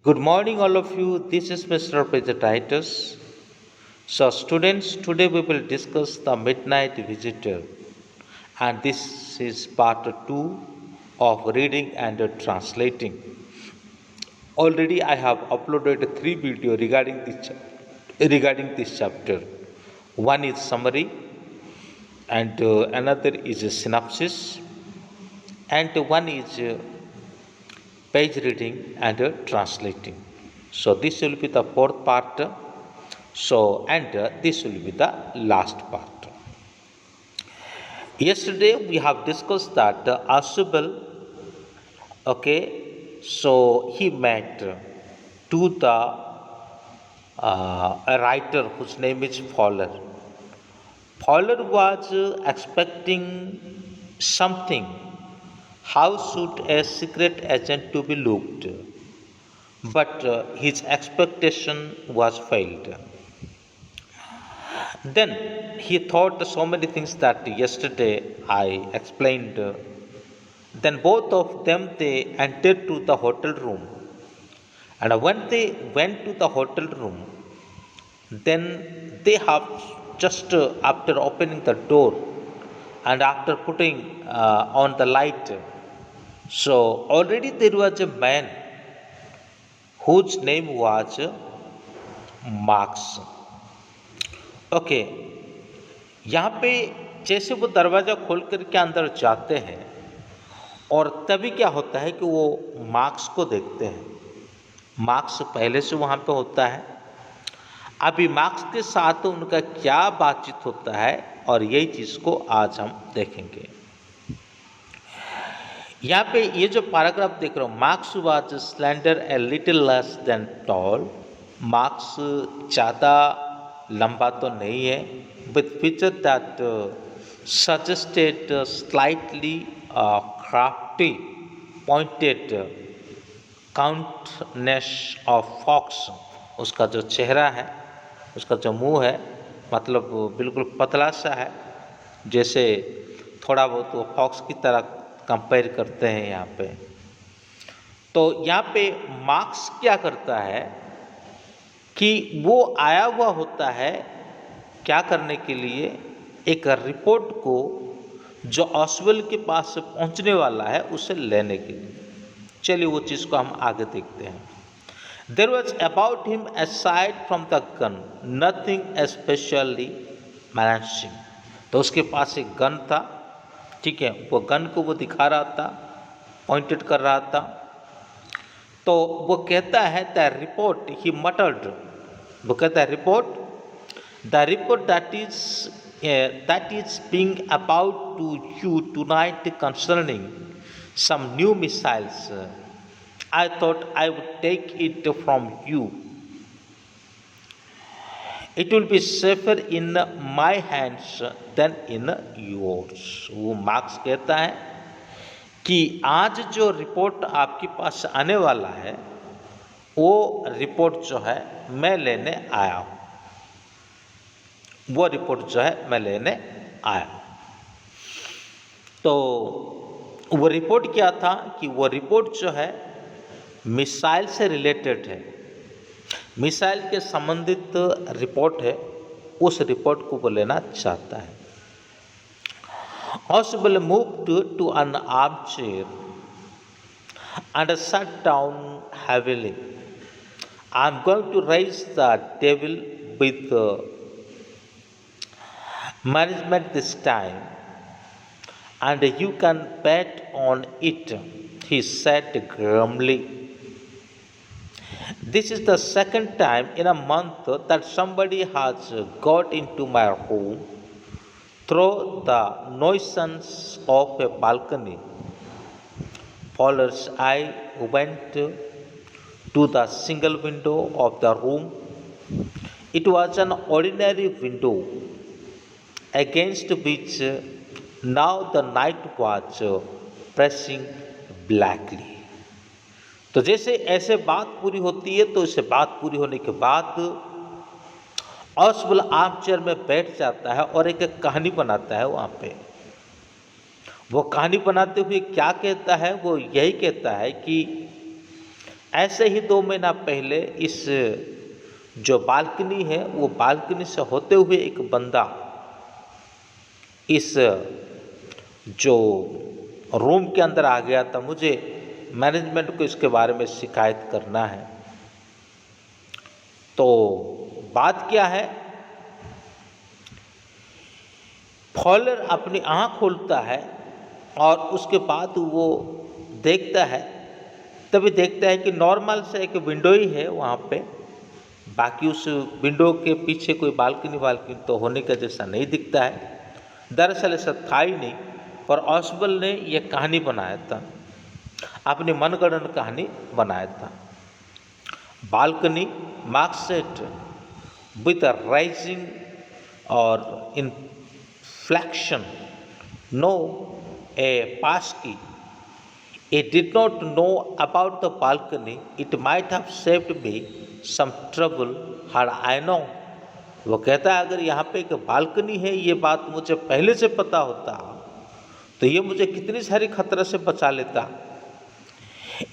Good morning, all of you. This is Mr. Titus. So, students, today we will discuss the Midnight Visitor, and this is part two of reading and translating. Already, I have uploaded three videos regarding this chapter. One is summary, and another is a synopsis, and one is page reading and translating. So this will be the fourth part. This will be the last part. Yesterday we have discussed that Asubal, okay, so he met to the a writer whose name is Fowler. Fowler was expecting something. How should a secret agent to be looked? But his expectation was failed. Then he thought so many things that yesterday I explained. Then both of them they entered to the hotel room, and when they went to the hotel room, then they have just after opening the door and after putting on the light, so already there was a man whose name was marks. Okay, यहाँ पे जैसे वो दरवाज़ा खोल कर के अंदर जाते हैं और तभी क्या होता है कि वो मार्क्स को देखते हैं. मार्क्स पहले से वहाँ पे होता है. अभी मार्क्स के साथ उनका क्या बातचीत होता है और यही चीज़ को आज हम देखेंगे. यहाँ पे ये जो पैराग्राफ देख रहा हूँ, Marks was slender a little less than tall. Marks ज़्यादा लंबा तो नहीं है, with feature that suggested slightly crafty pointed countenance of fox. उसका जो चेहरा है, उसका जो मुंह है, मतलब बिल्कुल पतला सा है, जैसे थोड़ा बहुत वो फॉक्स की तरह कंपेयर करते हैं यहाँ पे. तो यहाँ पे मार्क्स क्या करता है कि वो आया हुआ होता है क्या करने के लिए, एक रिपोर्ट को जो ऑसवेल के पास से पहुँचने वाला है उसे लेने के लिए. चलिए वो चीज़ को हम आगे देखते हैं. There was about him aside from the gun nothing especially menacing. तो उसके पास एक गन था, ठीक है, वो गन को वो दिखा रहा था, पॉइंटेड कर रहा था. तो वो कहता है द रिपोर्ट, ही मटर्ड, वो कहता है report, the report that is being about to you tonight concerning some new missiles. I thought I would take it from you. It will be safer in my hands than in yours. वो marks कहता है कि आज जो report आपके पास आने वाला है वो रिपोर्ट जो है मैं लेने आया हूँ. वो रिपोर्ट जो है मैं लेने आया हूँ. तो वो रिपोर्ट क्या था कि वो रिपोर्ट जो है मिसाइल से रिलेटेड है, मिसाइल के संबंधित रिपोर्ट है. उस रिपोर्ट को वो लेना चाहता है. Oswald moved to an armchair and sat down heavily. I'm going to raise the devil with management this time, and you can bet on it, he said grimly. This is the second time in a month that somebody has got into my room through the nuisance of a balcony. Fowler's eye went to the single window of the room. It was an ordinary window against which now the night was pressing blackly. तो जैसे ऐसे बात पूरी होती है, तो इसे बात पूरी होने के बाद ऑसवेल आर्म चेयर में बैठ जाता है और एक कहानी बनाता है वहाँ पे. वो कहानी बनाते हुए क्या कहता है, वो यही कहता है कि ऐसे ही 2 महीना पहले इस जो बालकनी है वो बालकनी से होते हुए एक बंदा इस जो रूम के अंदर आ गया था। मुझे मैनेजमेंट को इसके बारे में शिकायत करना है। तो बात क्या है, फॉलर अपनी आँख खोलता है और उसके बाद वो देखता है, तभी देखता है कि नॉर्मल से एक विंडो ही है वहाँ पे, बाकी उस विंडो के पीछे कोई बालकनी तो होने का जैसा नहीं दिखता है। दरअसल ऐसा था ही नहीं, पर ऑसबल ने यह कहानी बनाया था, अपनी मनगढ़ंत कहानी बनाया था। Balcony marks it with a rising और inflection, no a pass key. It did not know about the balcony. It might have saved me some trouble had I known. वो कहता है अगर यहाँ पे एक बालकनी है ये बात मुझे पहले से पता होता तो ये मुझे कितनी सारी खतरे से बचा लेता।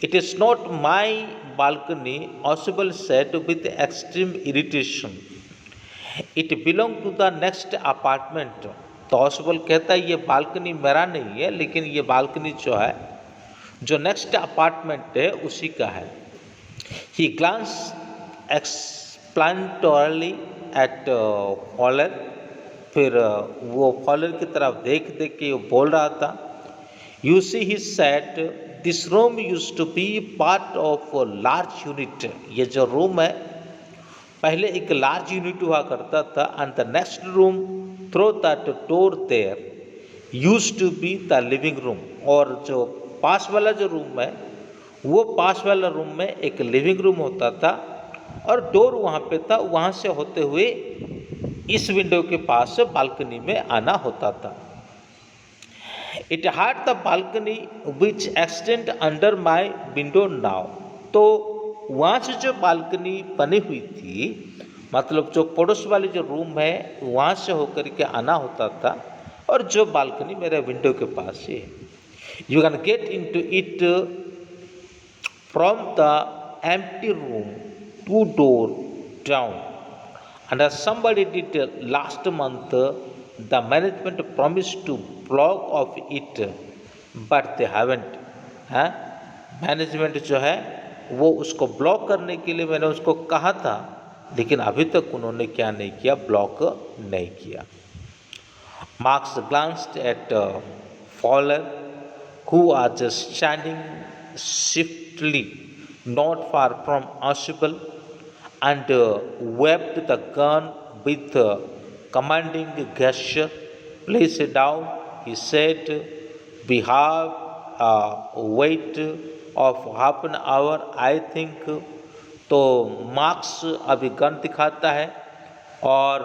It is not my balcony, Oswald said with extreme irritation. It belongs to the next apartment. तो ऑसबल कहता है ये बालकनी मेरा नहीं है, लेकिन ये बालकनी जो है जो नेक्स्ट अपार्टमेंट है उसी का है। ही ग्लांस एक्सप्लेनेटोरली एट फॉलर, फिर वो फॉलर की तरफ देख देख के वो बोल रहा था, you see he said this room used to be part of large unit. ये जो रूम है पहले एक लार्ज यूनिट हुआ करता था, and the next room through that door there used to be the living room. और जो पास वाला जो रूम है वो पास वाला रूम में एक लिविंग रूम होता था और डोर वहाँ पे था, वहाँ से होते हुए इस विंडो के पास बालकनी में आना होता था। It had the balcony which extend under my window now. तो वहाँ से जो बालकनी बनी हुई थी, मतलब जो पड़ोस वाली जो रूम है वहाँ से होकर के आना होता था, और जो बालकनी मेरे विंडो के पास है। You can get into it from the empty room 2 doors down, and as somebody did last month, the management promised to block off it, but they haven't। हाँ, मैनेजमेंट जो है वो उसको block करने के लिए मैंने उसको कहा था, लेकिन अभी तक उन्होंने क्या नहीं किया, ब्लॉक नहीं किया। Marks glanced at Fowler, who was standing swiftly not far from Oswald, and waved the gun with a commanding gesture. Place it down, he said. We have a wait of half an hour, I think। तो marks अभी gun दिखाता है और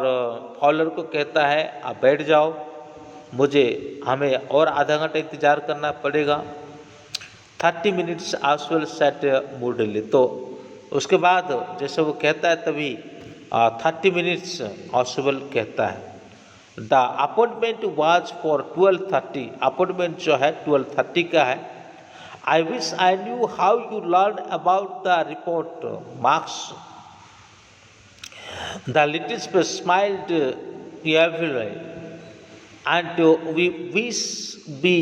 faller को कहता है आप बैठ जाओ, हमें और आधा घंटा इंतज़ार करना पड़ेगा। 30 minutes ऑसवेल्ड सेट मूडली। तो उसके बाद जैसे वो कहता है तभी 30 minutes ऑसवेल्ड कहता है। The appointment was for 12:30। Appointment जो है 12:30 का है। I wish I knew how you learn about the report, marks. The little space smiled everywhere, and we wish we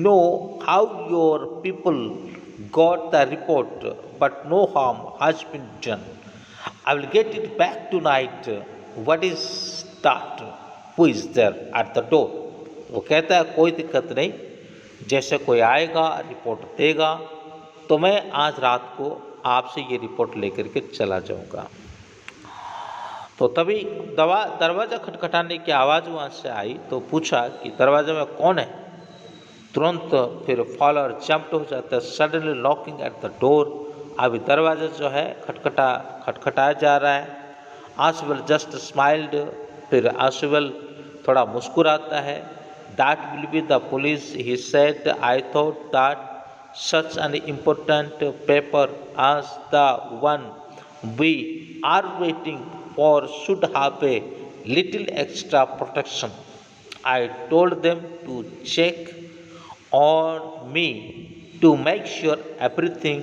know how your people got the report, but no harm has been done. I will get it back tonight. What is that? Who is there at the door? वो कहता है कोई दिक्कत नहीं, जैसे कोई आएगा report देगा तो मैं आज रात को आपसे ये रिपोर्ट लेकर के चला जाऊंगा। तो तभी दरवाज़ा खटखटाने की आवाज़ वहाँ से आई, तो पूछा कि दरवाजे में कौन है। तुरंत फिर फॉलर जंप्ड हो जाता है, suddenly knocking at the door. अभी दरवाज़ा जो है खटखटाया जा रहा है। ऑसवेल्ड जस्ट स्माइल्ड, फिर ऑसवेल्ड थोड़ा मुस्कुराता है। That will be the police, he said. I thought that such an important paper as the one we are waiting for should have a little extra protection. I told them to check on me to make sure everything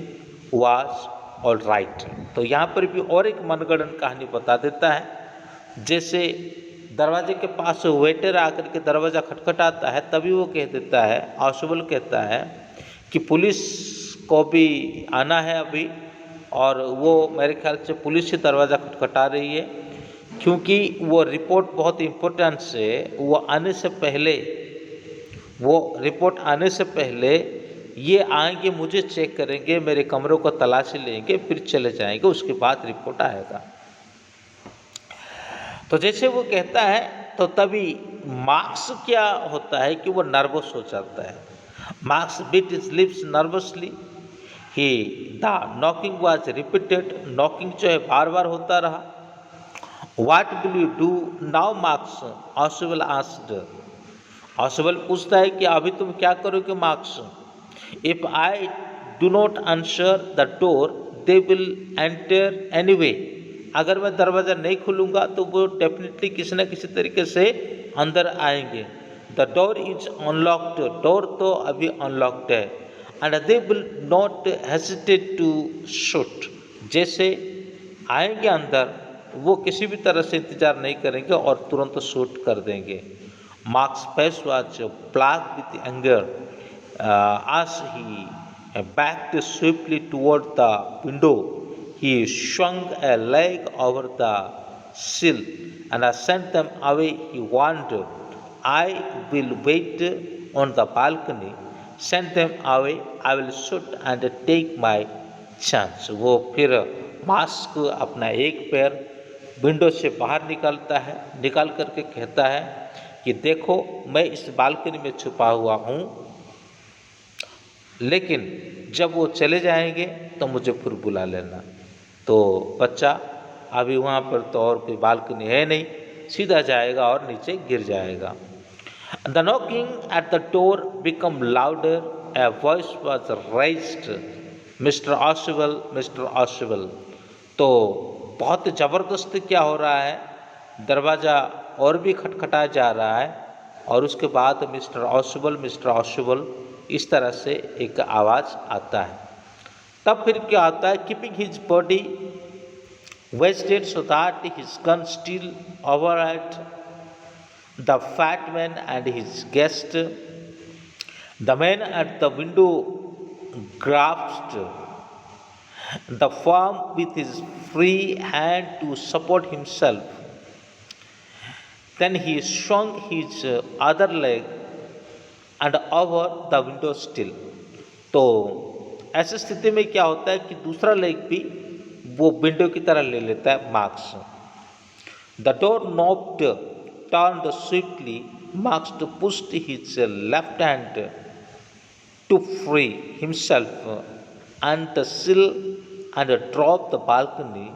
was all right। तो यहाँ पर भी और एक मनगढ़ंत कहानी बता देता है। जैसे दरवाजे के पास वेटर आकर के दरवाज़ा खटखटाता है, तभी वो कह देता है, ऑसबल कहता है कि पुलिस को भी आना है अभी, और वो मेरे ख्याल से पुलिस ही दरवाज़ा खटखटा रही है, क्योंकि वो रिपोर्ट बहुत इम्पोर्टेंट से वो रिपोर्ट आने से पहले ये आएंगे, मुझे चेक करेंगे, मेरे कमरों को तलाशी लेंगे, फिर चले जाएंगे, उसके बाद रिपोर्ट आएगा। तो जैसे वो कहता है तो तभी मार्क्स क्या होता है कि वो नर्वस हो जाता है। Marks bit his lips nervously, he the knocking was repeated, knocking जो है बार बार होता रहा। What will you do now Marks, Oswell asked. Oswell पूछता है कि अभी तुम क्या करोगे Marks. If I do not answer the door they will enter anyway, अगर मैं दरवाज़ा नहीं खोलूँगा तो वो डेफिनेटली किसी न किसी तरीके से अंदर आएंगे। The door is unlocked, door तो अभी अनलॉक्ड है। And they will not hesitate to shoot, जैसे आएंगे अंदर वो किसी भी तरह से इंतज़ार नहीं करेंगे और तुरंत शूट कर देंगे। Marks face was black with anger as he backed swiftly toward the window. He swung a leg over the sill and sent them away. He warned, I will wait on the balcony. Send them away. I will shoot and take my chance. वो फिर mask अपना एक पैर window से बाहर निकाल करके कहता है कि देखो मैं इस बालकनी में छुपा हुआ हूँ, लेकिन जब वो चले जाएंगे तो मुझे फिर बुला लेना। तो बच्चा अभी वहाँ पर तो और कोई बालकनी है नहीं, सीधा जाएगा और नीचे गिर जाएगा। The knocking at the door become louder, a voice was raised, mister Oswell, mister Oswell. तो बहुत ज़बरदस्त क्या हो रहा है, दरवाज़ा और भी खटखटाया जा रहा है, और उसके बाद मिस्टर ऑसवेल, मिस्टर ऑसवेल इस तरह से एक आवाज़ आता है। तब फिर क्या आता है, keeping his body wasted so that his gun still over at the fat man and his guest, the man at the window grasped the form with his free hand to support himself. Then he swung his other leg and over the window sill. तो ऐसी स्थिति में क्या होता है कि दूसरा leg भी वो विंडो की तरह ले लेता है marks. The door नॉब्ड turned swiftly. Marks pushed his left hand to free himself and the sill and dropped the balcony,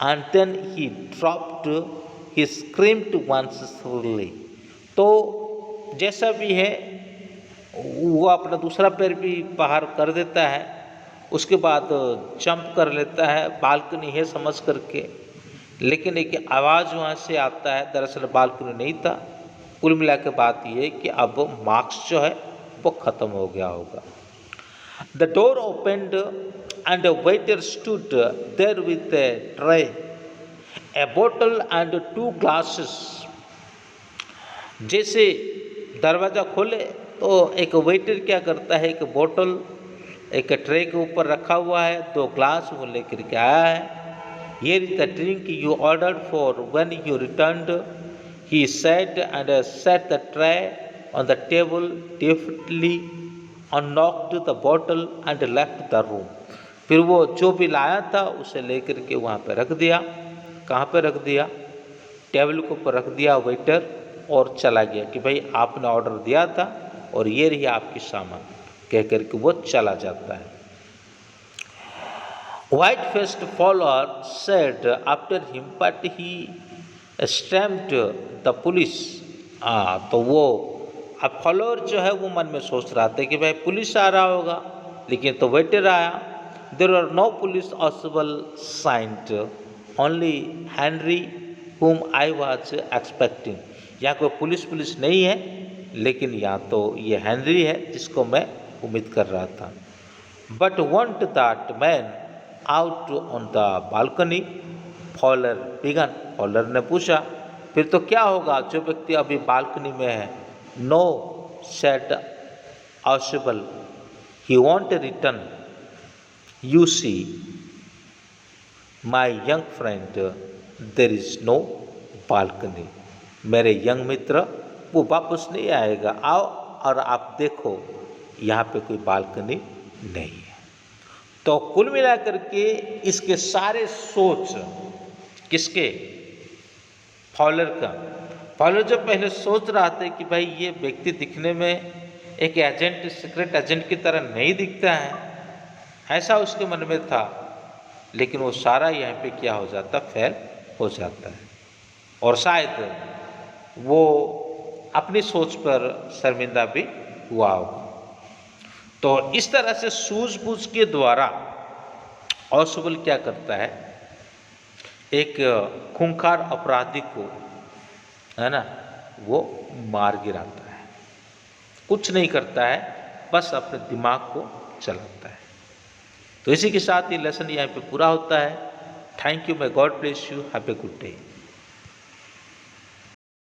and then he dropped. He screamed once shrilly. तो जैसा भी है वो अपना दूसरा पैर भी बाहर कर देता है, उसके बाद जंप कर लेता है, बालकनी है समझ करके, लेकिन एक आवाज़ वहाँ से आता है, दरअसल बालकनी नहीं था। कुल मिला के बात ये कि अब मार्क्स जो है वो ख़त्म हो गया होगा। The door opened and a waiter stood there with a tray, a bottle and 2 glasses. जैसे दरवाज़ा खोले तो एक वेटर क्या करता है, एक बोतल एक ट्रे के ऊपर रखा हुआ है, 2 ग्लास वो लेकर के आया है। Here is the drink you ordered for when you returned, he said, and set the tray on the table, deftly unlocked the bottle and left the room. फिर वो जो भी लाया था उसे लेकर के वहाँ पे रख दिया। कहाँ पे रख दिया? टेबल के ऊपर रख दिया वेटर, और चला गया कि भाई आपने ऑर्डर दिया था और ये रही आपकी सामान, कह कर के वो चला जाता है। White-faced follower said after him, but he stamped the police. तो वो अब फॉलोअर जो है वो मन में सोच रहा था कि भाई पुलिस आ रहा होगा, लेकिन तो वेटर आया। There were no police Oswald signed, only Henry whom I was expecting. यहाँ कोई पुलिस नहीं है, लेकिन यहाँ तो ये हेनरी है जिसको मैं उम्मीद कर रहा था। but want that man out on the balcony. Fowler began, Fowler ने पूछा फिर तो क्या होगा जो व्यक्ति अभी बालकनी में है. No said Ausable, he won't return. You see my young friend, there is no balcony. मेरे यंग मित्र वो वापस नहीं आएगा. आओ और आप देखो यहाँ पे कोई बालकनी नहीं है. तो कुल मिलाकर के इसके सारे सोच किसके, फॉलर का. फॉलर जो पहले सोच रहा था कि भाई ये व्यक्ति दिखने में एक एजेंट, सीक्रेट एजेंट की तरह नहीं दिखता है, ऐसा उसके मन में था. लेकिन वो सारा यहाँ पे क्या हो जाता, फेल हो जाता है. और शायद वो अपनी सोच पर शर्मिंदा भी हुआ होगा. तो इस तरह से सूझबूझ के द्वारा ऑसबल क्या करता है, एक खूंखार अपराधी को, है ना, वो मार गिराता है. कुछ नहीं करता है, बस अपने दिमाग को चलाता है. तो इसी के साथ ये लेसन यहाँ पे पूरा होता है. Thank you, may God bless you, have a good day.